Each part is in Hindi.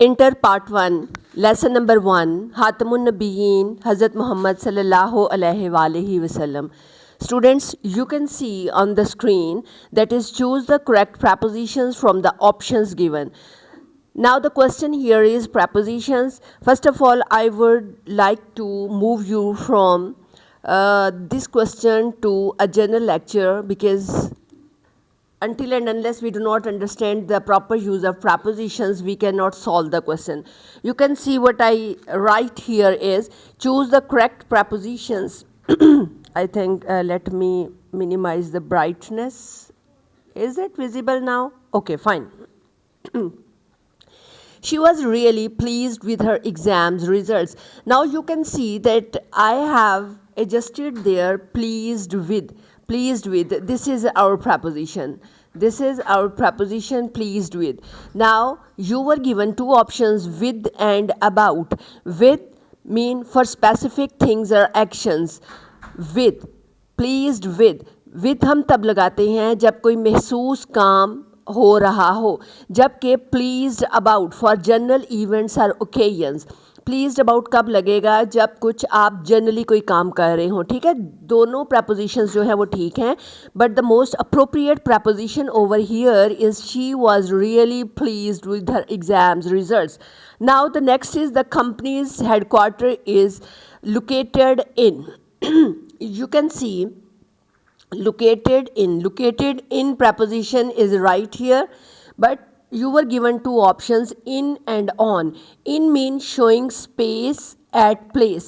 Inter Part 1, Lesson number 1, Khatamun Nabiyyin, Hazrat Muhammad sallallahu alaihi wasallam. Students, you can see on the screen that is choose the correct prepositions from the options given. Now the question here is prepositions. First of all, I would like to move you from this question to a general lecture, because until and unless we do not understand the proper use of prepositions, we cannot solve the question. You can see what I write here is choose the correct prepositions. I think let me minimize the brightness. Is it visible now? Okay, fine. She was really pleased with her exams results. Now you can see that I have adjusted there pleased with. Pleased with. This is our preposition. This is our preposition pleased with. Now you were given two options, with and about. With mean for specific things or actions. With, pleased with हम तब लगाते हैं जब कोई महसूस काम हो रहा हो, जबकि pleased about for general events और ओकेजन्स. प्लीज्ड अबाउट कब लगेगा? जब कुछ आप जनरली कोई काम कर रहे हो. ठीक है, दोनों प्रपोजिशंस जो है वो ठीक हैं, but the most appropriate preposition over here is she was really pleased with her exams results. Now the next is the company's headquarter is located in. You can see located in preposition is right here, but you were given two options, in and on. In means showing space at place,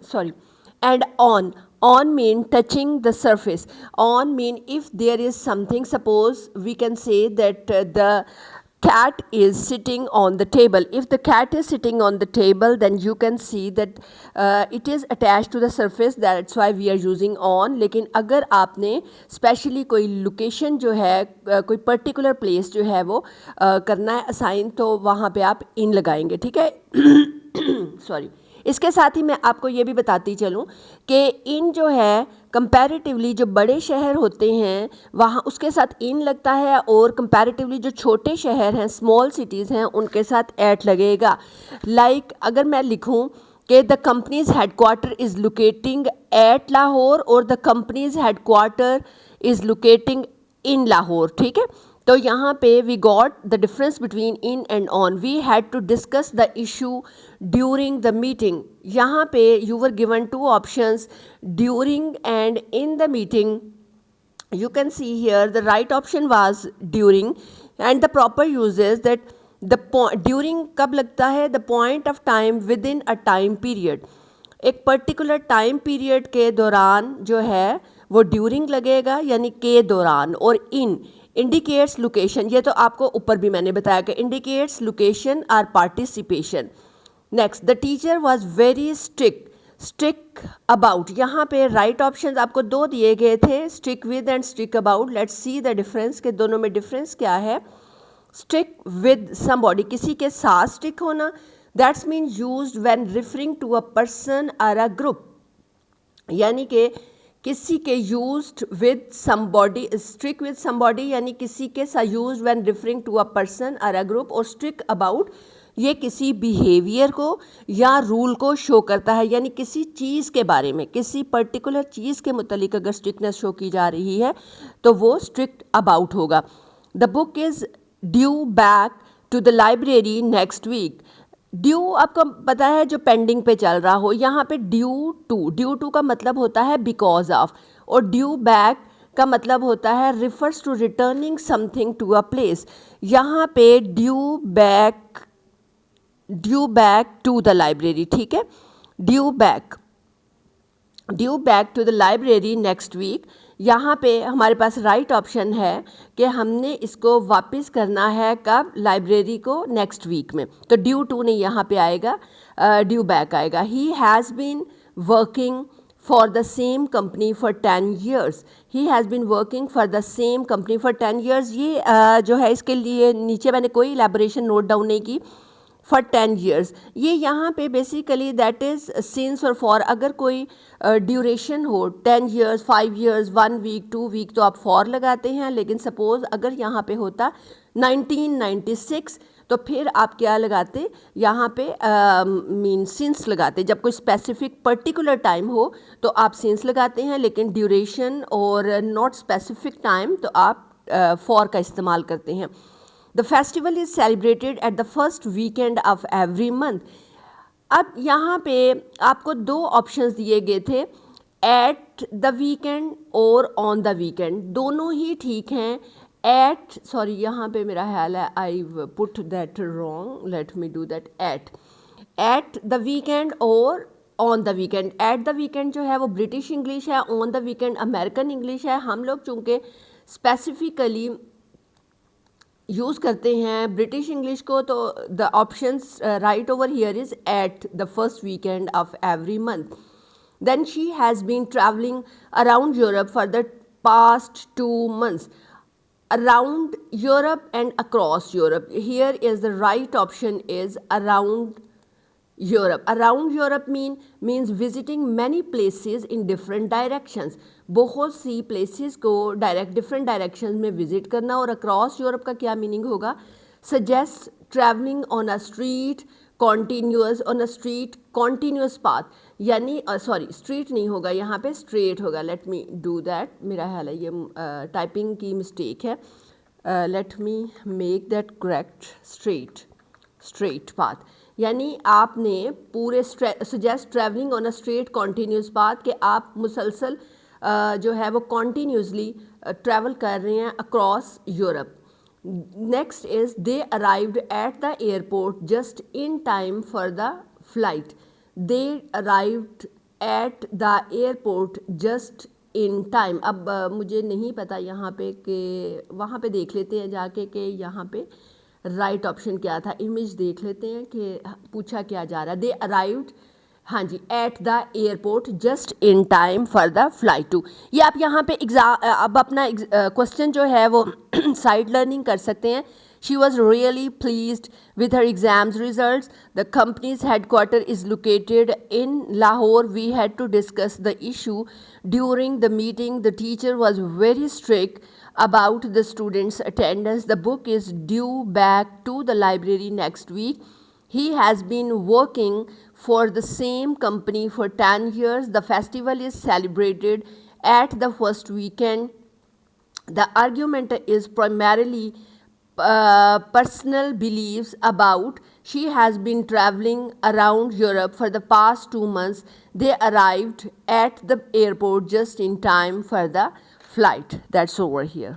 sorry. And on mean touching the surface. On mean if there is something, suppose we can say that the cat is sitting on the table. If the cat is sitting on the table, then you can see that it is attached to the surface. That's why we are using on. लेकिन अगर आपने स्पेशली कोई लोकेशन जो है, कोई पर्टिकुलर प्लेस जो है वो करना है असाइन, तो वहाँ पे आप इन लगाएंगे. ठीक है. सॉरी. इसके साथ ही मैं आपको ये भी बताती चलूँ कि इन जो है कंपैरेटिवली जो बड़े शहर होते हैं वहाँ उसके साथ इन लगता है, और कंपैरेटिवली जो छोटे शहर हैं, स्मॉल सिटीज़ हैं, उनके साथ एट लगेगा. लाइक अगर मैं लिखूँ कि the company's headquarter is locating at Lahore, और the company's headquarter is locating in Lahore. ठीक है, तो यहाँ पे we got the difference between in and on. We had to discuss the issue during the meeting. यहाँ पे you were given two options, during and in the meeting. You can see here the right option was during, and the proper use is that the during कब लगता है? The point of time within a time period. एक पर्टिकुलर टाइम पीरियड के दौरान जो है वो ड्यूरिंग लगेगा, यानी के दौरान. और इन इंडिकेट्स लोकेशन, ये तो आपको ऊपर भी मैंने बताया कि इंडिकेट्स लोकेशन और participation. Next, the teacher was very strict about. यहाँ पे राइट ऑप्शन आपको दो दिए गए थे, strict with and strict about. Let's see the difference के दोनों में डिफरेंस क्या है. स्ट्रिक विद समबॉडी, किसी के साथ स्ट्रिक होना, that's mean used when referring to a person और अ ग्रुप. यानी कि किसी के used with somebody, strict with somebody यानी किसी के साथ used when referring to a person और अ ग्रुप. और स्ट्रिक अबाउट ये किसी बिहेवियर को या रूल को शो करता है, यानी किसी चीज़ के बारे में, किसी पर्टिकुलर चीज़ के मुतालिक अगर स्ट्रिक्टनेस शो की जा रही है तो वो स्ट्रिक्ट अबाउट होगा. The book is due back to the library next week. Due आपको पता है जो पेंडिंग पे चल रहा हो. यहाँ पे ड्यू टू का मतलब होता है बिकॉज ऑफ, और ड्यू बैक का मतलब होता है refers to returning something to a place. यहाँ पे due back to the library. ठीक है, due back to the library next week. यहाँ पे हमारे पास राइट ऑप्शन है कि हमने इसको वापस करना है कब? लाइब्रेरी को नेक्स्ट वीक में. तो ड्यू टू नहीं यहाँ पे आएगा, ड्यू बैक आएगा. He has been working for the same company for 10 years. He has been working for the same company for 10 years. ये जो है इसके लिए नीचे मैंने कोई एलैबोरेशन नोट डाउन नहीं की. फॉर 10 years, ये यहाँ पे बेसिकली दैट इज़ सिंस और फॉर. अगर कोई ड्यूरेशन हो 10 years, 5 years, 1 week, 2 week, तो आप फॉर लगाते हैं. लेकिन सपोज़ अगर यहाँ पे होता 1996, तो फिर आप क्या लगाते यहाँ पे मीन सिंस लगाते। जब कोई स्पेसिफिक पर्टिकुलर टाइम हो तो आप सिंस लगाते हैं, लेकिन ड्यूरेशन और नॉट स्पेसिफिक टाइम तो आप फॉर का इस्तेमाल करते हैं। The festival is celebrated at the first weekend of every month. अब यहाँ पे आपको दो ऑप्शंस दिए गए थे, एट द वीकेंड और ऑन द वीकेंड, दोनों ही ठीक हैं। एट सॉरी यहाँ पे मेरा ख्याल है I put that wrong, let me do that. At the weekend और on the weekend. At the weekend जो है वो ब्रिटिश इंग्लिश है, on the weekend American English है। हम लोग चूँकि स्पेसिफिकली यूज़ करते हैं ब्रिटिश इंग्लिश को, तो the options right over here is at the first weekend of every month. Then she has been traveling around Europe for the past 2 months. Around Europe and across Europe. Here is the right option is around Europe. Around Europe means visiting many places in different directions. बहुत सी places को different directions में visit करना। और across Europe का क्या meaning होगा? Suggest traveling on a street continuous path, यानी सॉरी स्ट्रीट नहीं होगा यहाँ पे, स्ट्रेट होगा। लेट मी डू दैट, मेरा ख्याल है ये टाइपिंग की मिस्टेक है। Let me make that correct. Straight path, यानी आपने पूरे suggest travelling on a straight continuous path, कि आप मुसलसल जो है वो कॉन्टीन्यूसली ट्रैवल कर रहे हैं across Europe. Next is they arrived at the airport just in time for the flight. They arrived at the airport just in time. अब मुझे नहीं पता यहाँ पे कि वहाँ पे देख लेते हैं जाके कि यहाँ पे राइट ऑप्शन क्या था। इमेज देख लेते हैं कि पूछा क्या जा रहा है। They arrived, हाँ जी, at the airport just in time for the flight to. ये आप यहाँ पे अब अपना क्वेश्चन जो है वो साइड लर्निंग कर सकते हैं। She was really pleased with her exams results. The company's headquarter is located in Lahore. We had to discuss the issue during the meeting. The teacher was very strict about the students' attendance. The book is due back to the library next week. He has been working for the same company for 10 years. The festival is celebrated at the first weekend. The argument is primarily personal beliefs about. She has been traveling around Europe for the past 2 months. They arrived at the airport just in time for the flight. That's over here.